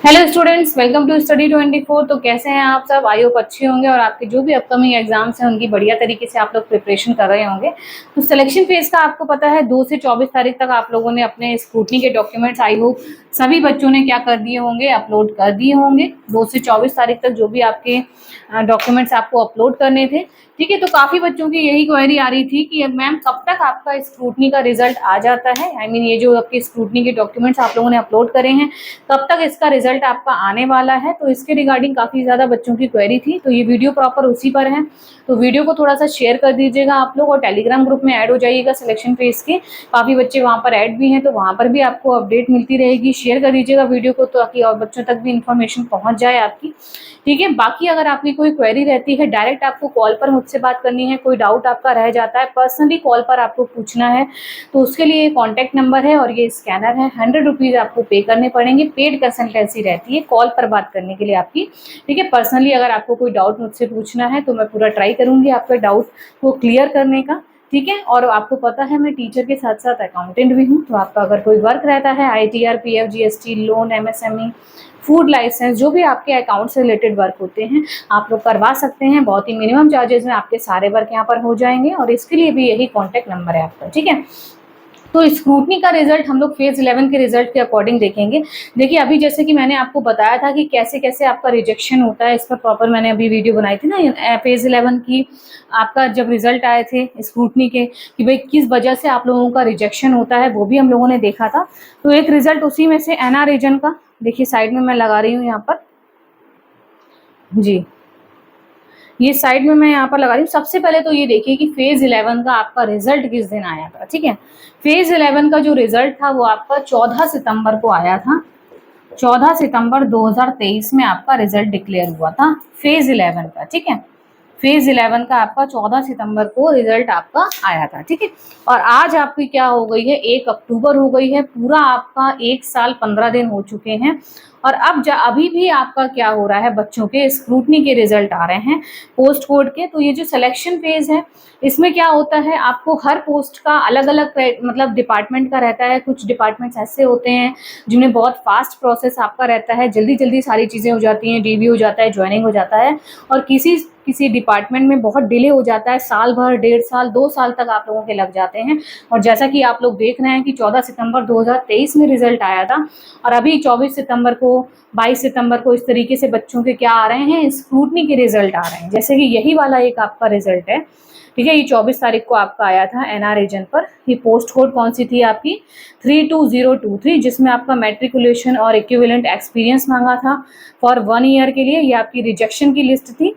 Hello students, welcome to study 24। तो कैसे हैं आप सब? आई होप अच्छे होंगे और आपके जो भी अपकमिंग एग्जाम्स हैं उनकी बढ़िया तरीके से आप लोग प्रिपरेशन कर रहे होंगे। तो सिलेक्शन फेज का आपको पता है 2 से 24 तारीख तक आप लोगों ने अपने स्क्रूटनी के डॉक्यूमेंट्स आई होप सभी बच्चों ने क्या कर दिए होंगे, अपलोड कर दिए होंगे। 2 से 24 तारीख तक जो भी आपके डॉक्यूमेंट्स आपको अपलोड करने थे, ठीक है। तो काफी बच्चों की यही क्वेरी आ रही थी कि मैम कब तक आपका स्क्रूटनी का रिजल्ट आ जाता है। आई मीन ये जो आपके स्क्रूटनी के डॉक्यूमेंट्स आप लोगों ने अपलोड करे हैं, कब तक इसका रिजल्ट आपका आने वाला है। तो इसके रिगार्डिंग काफी ज्यादा बच्चों की क्वेरी थी, तो ये वीडियो प्रॉपर उसी पर है। तो वीडियो को थोड़ा सा शेयर कर दीजिएगा आप लोग और टेलीग्राम ग्रुप में ऐड हो जाइएगा सिलेक्शन फेज के। काफी बच्चे वहां पर ऐड भी हैं, तो वहां पर भी आपको अपडेट मिलती रहेगी। शेयर कर दीजिएगा वीडियो को ताकि और बच्चों तक भी इंफॉर्मेशन पहुंच जाए आपकी, ठीक है। बाकी अगर आपकी कोई क्वेरी रहती है, डायरेक्ट आपको कॉल पर मुझसे बात करनी है, कोई डाउट आपका रह जाता है, पर्सनली कॉल पर आपको पूछना है, तो उसके लिए कॉन्टैक्ट नंबर है और ये स्कैनर है। 100 रुपीज आपको पे करने पड़ेंगे। पेड कंसल्टेंसी रहती है कॉल पर बात करने के लिए आपकी, ठीक है। पर्सनली अगर आपको कोई डाउट मुझसे पूछना है तो मैं पूरा ट्राई करूंगी आपका डाउट को क्लियर करने का, ठीक है। और आपको पता है मैं टीचर के साथ साथ अकाउंटेंट भी हूँ, तो आपका अगर कोई वर्क रहता है ITR, PF, GST, loan, MSME, food licence, जो भी आपके अकाउंट से रिलेटेड वर्क होते हैं आप लोग करवा सकते हैं। बहुत ही मिनिमम चार्जेस में आपके सारे वर्क यहाँ पर हो जाएंगे और इसके लिए भी यही कॉन्टैक्ट नंबर है आपका, ठीक है। तो स्क्रूटनी का रिजल्ट हम लोग फेज 11 के रिजल्ट के अकॉर्डिंग देखेंगे। देखिए अभी जैसे कि मैंने आपको बताया था कि कैसे कैसे आपका रिजेक्शन होता है, इस पर प्रॉपर मैंने अभी वीडियो बनाई थी ना फेज 11 की। आपका जब रिजल्ट आए थे स्क्रूटनी के कि भाई किस वजह से आप लोगों का रिजेक्शन होता है, वो भी हम लोगों ने देखा था। तो एक रिजल्ट उसी में से NR रीजन का, देखिए साइड में मैं लगा रही हूँ यहाँ पर, जी ये साइड में मैं यहाँ पर लगा रही हूँ। सबसे पहले तो ये देखिए कि फेज 11 का आपका रिजल्ट किस दिन आया था, ठीक है। फेज 11 का जो रिजल्ट था वो आपका 14 सितंबर को आया था। 14 सितंबर 2023 में आपका रिजल्ट डिक्लेयर हुआ था फेज 11 का, ठीक है। फेज 11 का आपका 14 सितंबर को रिजल्ट आपका आया था, ठीक है। और आज आपकी क्या हो गई है, 1 अक्टूबर हो गई है। पूरा आपका 1 साल 15 दिन हो चुके हैं और अब अभी भी आपका क्या हो रहा है, बच्चों के स्क्रूटनी के रिजल्ट आ रहे हैं पोस्ट कोड के। तो ये जो सिलेक्शन फेज है इसमें क्या होता है, आपको हर पोस्ट का अलग अलग मतलब डिपार्टमेंट का रहता है। कुछ डिपार्टमेंट्स ऐसे होते हैं जिनमें बहुत फास्ट प्रोसेस आपका रहता है, जल्दी जल्दी सारी चीज़ें हो जाती हैं, DV हो जाता है, ज्वाइनिंग हो जाता है। और किसी किसी डिपार्टमेंट में बहुत डिले हो जाता है, साल भर, 1.5 साल, 2 साल तक आप लोगों के लग जाते हैं। और जैसा कि आप लोग देख रहे हैं कि 14 सितंबर 2023 में रिजल्ट आया था और अभी 24 सितंबर को, 22 सितंबर को इस तरीके से बच्चों के क्या आ रहे हैं, स्क्रूटनी के रिजल्ट आ रहे हैं। जैसे कि यही वाला एक आपका रिजल्ट है, ठीक है। ये 24 तारीख को आपका आया था NR रीजन पर। ये पोस्ट कोड कौन सी थी आपकी, 32023, जिसमें आपका मैट्रिकुलेशन और इक्विवेलेंट एक्सपीरियंस मांगा था फॉर 1 ईयर के लिए। ये आपकी रिजेक्शन की लिस्ट थी,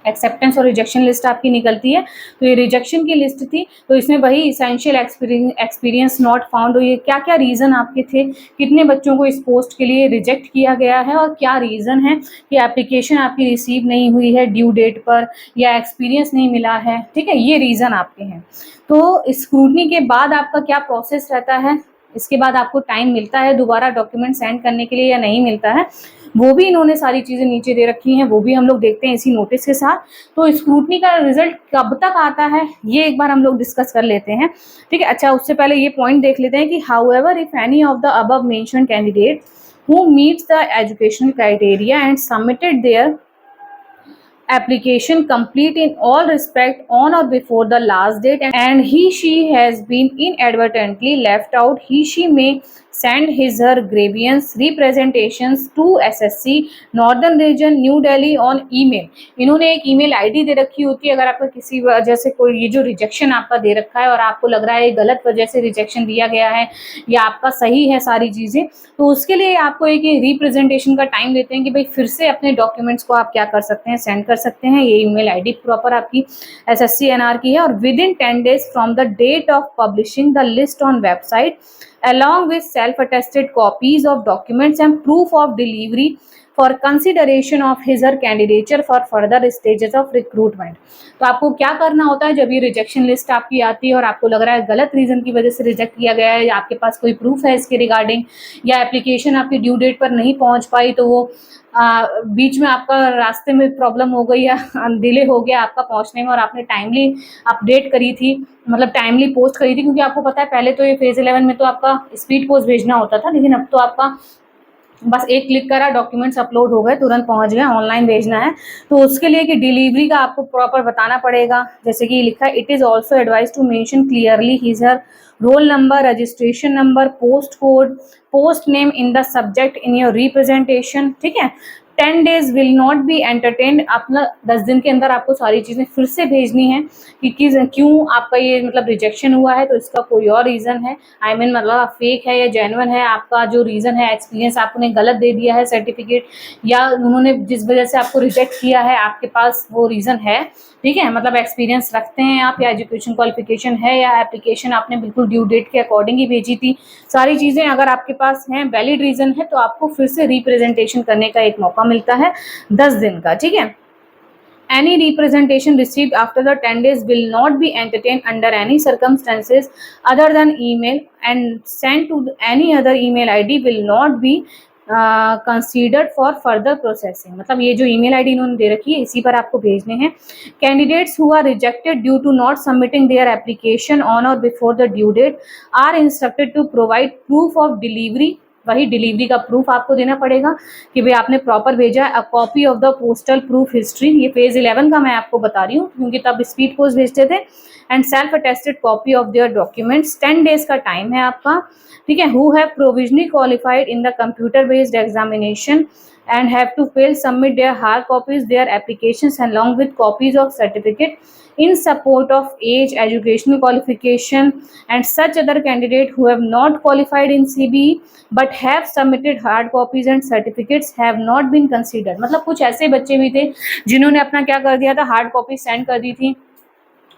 एक्सेप्टेंस और रिजेक्शन लिस्ट आपकी निकलती है। तो ये रिजेक्शन की लिस्ट थी, तो इसमें वही इसेंशियल एक्सपीरियंस नॉट फाउंड, ये क्या क्या रीज़न आपके थे, कितने बच्चों को इस पोस्ट के लिए रिजेक्ट किया गया है और क्या रीज़न है कि एप्लीकेशन आपकी रिसीव नहीं हुई है ड्यू डेट पर या एक्सपीरियंस नहीं मिला है, ठीक है। ये रीज़न आपके हैं। तो स्क्रूटनी के बाद आपका क्या प्रोसेस रहता है, इसके बाद आपको टाइम मिलता है दोबारा डॉक्यूमेंट सेंड करने के लिए या नहीं मिलता है, वो भी इन्होंने सारी चीज़ें नीचे दे रखी हैं, वो भी हम लोग देखते हैं इसी नोटिस के साथ। तो स्क्रूटनी का रिजल्ट कब तक आता है ये एक बार हम लोग डिस्कस कर लेते हैं, ठीक है। अच्छा उससे पहले ये पॉइंट देख लेते हैं कि however if any of the above mentioned candidate who meets the educational criteria and submitted their application complete in all respect on or before the last date and he she has been inadvertently left out, he she may send his her grievance representations to SSC northern region new Delhi on email. इन्होंने एक email ID दे रखी होती है। अगर आपका किसी वजह से कोई ये जो रिजेक्शन आपका दे रखा है और आपको लग रहा है गलत वजह से रिजेक्शन दिया गया है या आपका सही है सारी चीज़ें, तो उसके लिए आपको एक रिप्रेजेंटेशन का टाइम देते हैं कि भाई फिर से अपने डॉक्यूमेंट्स को आप क्या कर सकते हैं, सेंड कर सकते हैं। ये ईमेल आईडी प्रॉपर आपकी SSC NR की है और within 10 days from the date of publishing the list on website along with self-attested copies of documents and proof of delivery for consideration of his or candidature for further stages of recruitment। तो आपको क्या करना होता है, जब ये rejection list आपकी आती है और आपको लग रहा है गलत रीजन की वजह से रिजेक्ट किया गया है या आपके पास कोई प्रूफ है इसके रिगार्डिंग या एप्लीकेशन आपकी ड्यू डेट पर नहीं पहुंच पाई, तो वो बीच में आपका रास्ते में प्रॉब्लम हो गई या डिले हो गया आपका पहुंचने में और आपने टाइमली अपडेट करी थी, मतलब टाइमली पोस्ट करी थी, क्योंकि आपको पता है पहले तो ये फेज 11 में तो आपका स्पीड पोस्ट भेजना होता था, लेकिन अब तो आपका बस एक क्लिक करा, डॉक्यूमेंट्स अपलोड हो गए, तुरंत पहुंच गए, ऑनलाइन भेजना है। तो उसके लिए कि डिलीवरी का आपको प्रॉपर बताना पड़ेगा। जैसे कि लिखा है, it is also advise to mention clearly his her roll number, registration number, post code, post name in the subject in your representation. ठीक है, 10 days will not be entertained. अपना 10 दिन के अंदर आपको सारी चीजें फिर से भेजनी है कि क्यों आपका ये मतलब रिजेक्शन हुआ है, तो इसका कोई और रीजन है, आई मीन मतलब फेक है या जेन्युइन है, आपका जो रीजन है, एक्सपीरियंस आपने गलत दे दिया है सर्टिफिकेट, या उन्होंने जिस वजह से आपको रिजेक्ट किया है आपके पास वो रीजन है। ठीक है, मतलब एक्सपीरियंस रखते हैं आप, या एजुकेशन क्वालिफिकेशन है, या एप्लीकेशन आपने बिल्कुल ड्यू डेट के अकॉर्डिंग ही भेजी थी, सारी चीजें अगर आपके पास हैं, वैलिड रीजन है, तो आपको फिर से रिप्रेजेंटेशन करने का एक मौका मिलता है 10 दिन का। ठीक है, any representation received after the 10 days will not be entertained under any circumstances other than email, and sent to any other email id will not be considered for further processing. मतलब ये जो ईमेल आईडी इन्होंने दे रखी है इसी पर आपको भेजने हैं। Candidates who are rejected due to not submitting their application on or before the due date are instructed to provide proof of delivery. वही डिलीवरी का प्रूफ आपको देना पड़ेगा कि भाई आपने प्रॉपर भेजा है। A copy of the postal proof history, ये फेज 11 का मैं आपको बता रही हूँ क्योंकि तब स्पीड पोस्ट भेजते थे। And self attested copy of their documents. 10 days का टाइम है आपका। ठीक है, who have provisionally qualified in the computer based examination and have to fail submit their hard copies their applications along with copies of certificate in support of age, educational qualification, and such other candidate who have not qualified in CBE but have submitted hard copies and certificates have not been considered। मतलब कुछ ऐसे बच्चे भी थे जिन्होंने अपना क्या कर दिया था, हार्ड कॉपी सेंड कर दी थी,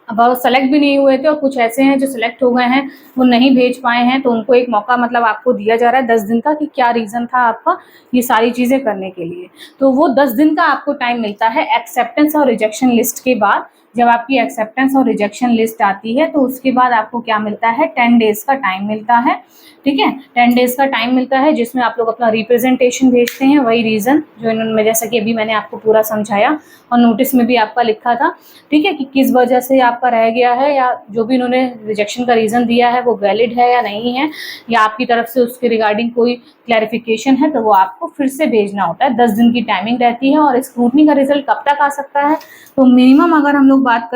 अब वो सेलेक्ट भी नहीं हुए थे, और कुछ ऐसे हैं जो सिलेक्ट हो गए हैं वो नहीं भेज पाए हैं, तो उनको एक मौका मतलब आपको दिया जा रहा है 10 दिन का कि क्या रीज़न था आपका ये सारी चीज़ें करने के लिए। तो वो 10 दिन का आपको टाइम मिलता है एक्सेप्टेंस और रिजेक्शन लिस्ट के बाद। जब आपकी एक्सेप्टेंस और रिजेक्शन लिस्ट आती है तो उसके बाद आपको क्या मिलता है, 10 डेज का टाइम मिलता है। ठीक है, 10 डेज का टाइम मिलता है जिसमें आप लोग अपना रिप्रेजेंटेशन भेजते हैं, वही रीज़न जो इन्होंने, जैसा कि अभी मैंने आपको पूरा समझाया और नोटिस में भी आपका लिखा था। ठीक है, कि किस वजह से आपका रह गया है, या जो भी इन्होंने रिजेक्शन का रीज़न दिया है वो वैलिड है या नहीं है, या आपकी तरफ से उसके रिगार्डिंग कोई क्लैरिफिकेशन है, तो वो आपको फिर से भेजना होता है। 10 दिन की टाइमिंग रहती है। और स्क्रूटनी का रिजल्ट कब तक आ सकता है, तो मिनिमम अगर हम लोग बात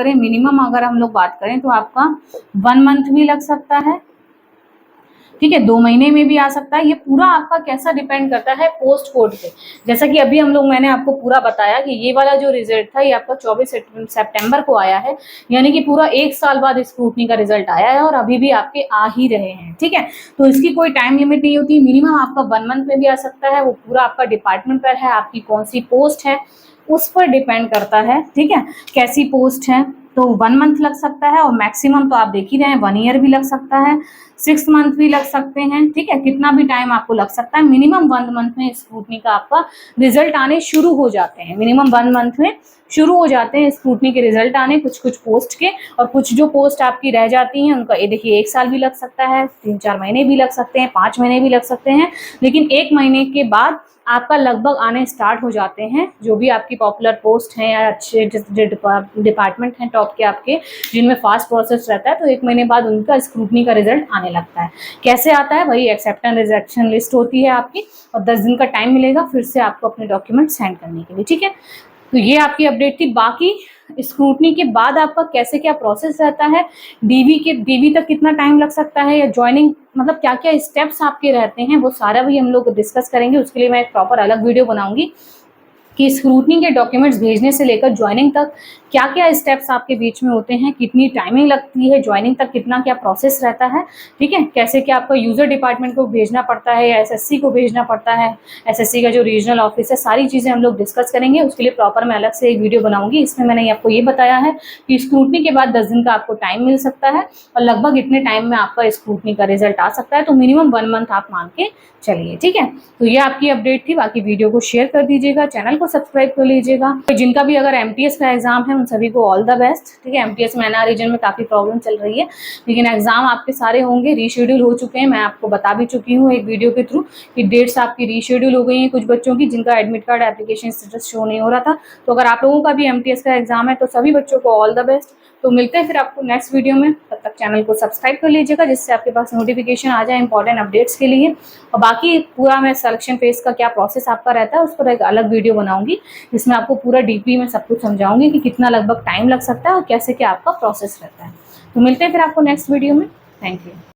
करें तो आपका 1 मंथ भी लग सकता है। ठीक है, 2 महीने में भी आ सकता है। ये पूरा आपका कैसा डिपेंड करता है, पोस्ट कोड पे। जैसा कि अभी मैंने आपको पूरा बताया कि ये वाला जो रिजल्ट था ये आपका 24 सितंबर को आया है, यानी कि पूरा 1 साल बाद स्क्रूटनी का रिजल्ट आया है और अभी भी आपके आ ही रहे हैं। ठीक है, तो इसकी कोई टाइम लिमिट नहीं होती, मिनिमम आपका 1 मंथ में भी आ सकता है। वो पूरा आपका डिपार्टमेंट पर है, आपकी कौन सी पोस्ट है उस पर डिपेंड करता है। ठीक है, कैसी पोस्ट है, तो 1 मंथ लग सकता है, और मैक्सिमम तो आप देख ही रहे हैं 1 ईयर भी लग सकता है, 6 मंथ भी लग सकते हैं। ठीक है, कितना भी टाइम आपको लग सकता है। मिनिमम 1 मंथ में स्क्रूटनी का आपका रिजल्ट आने शुरू हो जाते हैं, मिनिमम 1 मंथ में शुरू हो जाते हैं स्क्रूटनी के रिजल्ट आने, कुछ कुछ पोस्ट के। और कुछ जो पोस्ट आपकी रह जाती हैं उनका ये देखिए 1 साल भी लग सकता है, 3-4 महीने भी लग सकते हैं, 5 महीने भी लग सकते हैं, लेकिन 1 महीने के बाद आपका लगभग आने स्टार्ट हो जाते हैं। जो भी आपकी पॉपुलर पोस्ट हैं या अच्छे डिपार्टमेंट हैं टॉप के आपके, जिनमें फास्ट प्रोसेस रहता है, तो 1 महीने बाद उनका स्क्रूटनी का रिजल्ट आने लगता है। कैसे आता है, वही एक्सेप्टेंस रिजेक्शन लिस्ट होती है आपकी, और 10 दिन का टाइम मिलेगा फिर से आपको अपने डॉक्यूमेंट सेंड करने के लिए। ठीक है, तो ये आपकी अपडेट थी। बाकी स्क्रूटनी के बाद आपका कैसे क्या प्रोसेस रहता है, डीवी तक कितना टाइम लग सकता है, या ज्वाइनिंग मतलब क्या क्या स्टेप्स आपके रहते हैं, वो सारा भी हम लोग डिस्कस करेंगे। उसके लिए मैं एक प्रॉपर अलग वीडियो बनाऊंगी कि स्क्रूटनी के डॉक्यूमेंट्स भेजने से लेकर ज्वाइनिंग तक क्या क्या स्टेप्स आपके बीच में होते हैं, कितनी टाइमिंग लगती है, ज्वाइनिंग तक कितना क्या प्रोसेस रहता है। ठीक है, कैसे क्या आपका यूजर डिपार्टमेंट को भेजना पड़ता है या एसएससी को भेजना पड़ता है, एसएससी का जो रीजनल ऑफिस है, सारी चीज़ें हम लोग डिस्कस करेंगे। उसके लिए प्रॉपर मैं अलग से एक वीडियो बनाऊंगी। इसमें मैंने आपको ये बताया है कि स्क्रूटनी के बाद 10 दिन का आपको टाइम मिल सकता है, और लगभग इतने टाइम में आपका स्क्रूटनी का रिजल्ट आ सकता है, तो मिनिमम 1 मंथ आप मान के चलिए। ठीक है, तो ये आपकी अपडेट थी। बाकी वीडियो को शेयर कर दीजिएगा, चैनल को सब्सक्राइब कर लीजिएगा। तो जिनका भी अगर एमटीएस का एग्जाम है उन सभी को ऑल द बेस्ट। ठीक है, एमटीएस में एनआर रीजन में काफ़ी प्रॉब्लम चल रही है, लेकिन एग्जाम आपके सारे होंगे, रीशेड्यूल हो चुके हैं। मैं आपको बता भी चुकी हूँ एक वीडियो के थ्रू कि डेट्स आपकी रीशेड्यूल हो गई हैं कुछ बच्चों की जिनका admit card application status show नहीं हो रहा था। तो अगर आप लोगों का भी एमटीएस का एग्जाम है तो सभी बच्चों को ऑल द बेस्ट। तो मिलते हैं फिर आपको नेक्स्ट वीडियो में। तब तक चैनल को सब्सक्राइब कर लीजिएगा जिससे आपके पास नोटिफिकेशन आ जाए इंपॉर्टेंट अपडेट्स के लिए। और बाकी पूरा मैं सिलेक्शन फेज का क्या प्रोसेस आपका रहता है उस पर एक अलग वीडियो बनाऊंगी जिसमें आपको पूरा डीपली में सब कुछ समझाऊंगी कि कितना लगभग टाइम लग सकता है और कैसे क्या आपका प्रोसेस रहता है। तो मिलते हैं फिर आपको नेक्स्ट वीडियो में। Thank you.